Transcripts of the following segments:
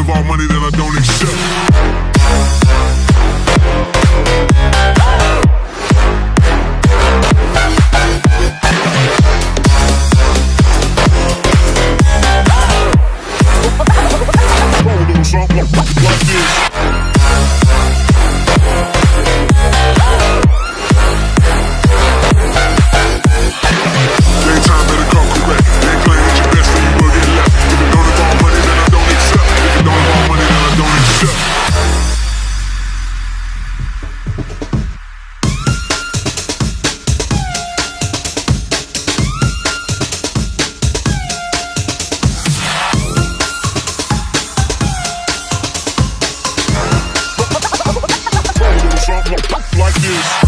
don't involve money, then I don't accept. Like this. Like this.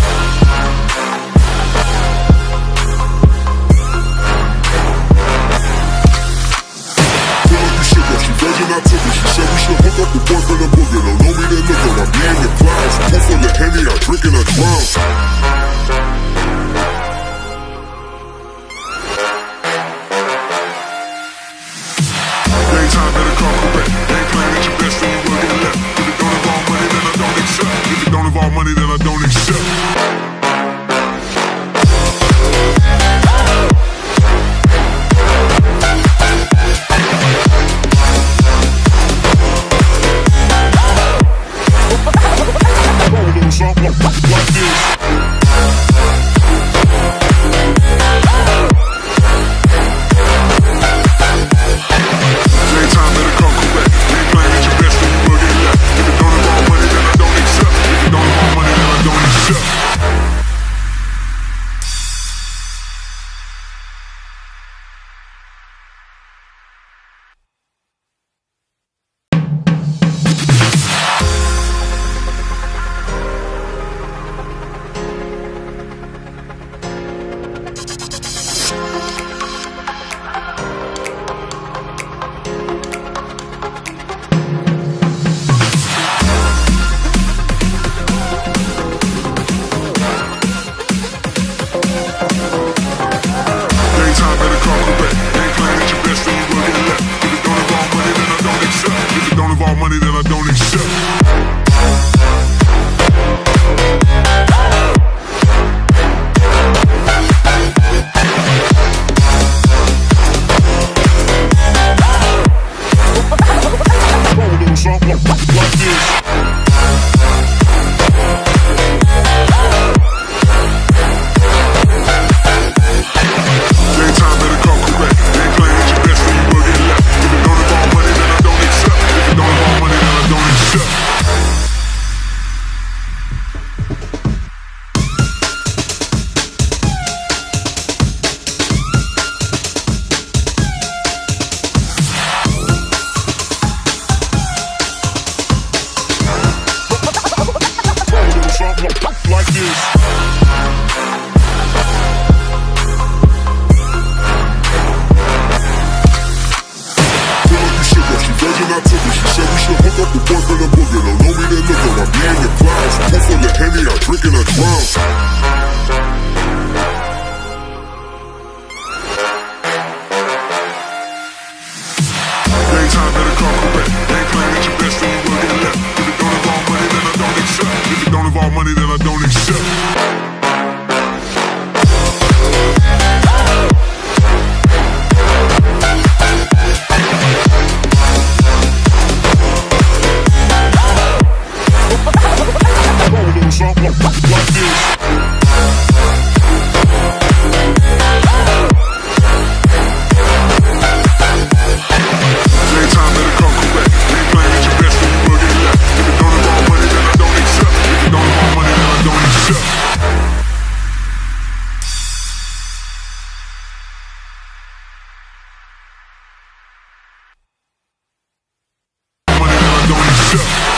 I took it. She said we should hook up the boyfriend and boogie. Don't know me, then look at I be in the clouds. Pool full of Henny, I drink and I drown. Daytime better come correct. Ain't playing at your best, then you will get left. If it don't involve money, then I don't accept. If it don't involve money, then I don't accept. Like this. Daytime better come correct. Ain't playing at your best, then you will get left. If it don't involve money, then I don't accept. If it don't involve money, then I don't accept. Money, then I don't accept. Like this. Daytime better come correct. Ain't playing at your best, then you will get left. If it don't involve money, then I don't accept. If it don't involve money, then I don't accept. Like this. I took it. She said we should hook up the boyfriend and boogie. Don't know me, then look at I be in the clouds. Pool full of Henny, I drink and I drown. Daytime better come correct. Ain't playing at your best, then you will get left. If it don't involve money, then I don't accept. If it don't involve money, then I don't accept. Like this. Daytime better come correct. Ain't playing at your best, then you will get left. If it don't involve money, then I don't accept. If it don't involve money, then I don't accept. Money, then I don't accept.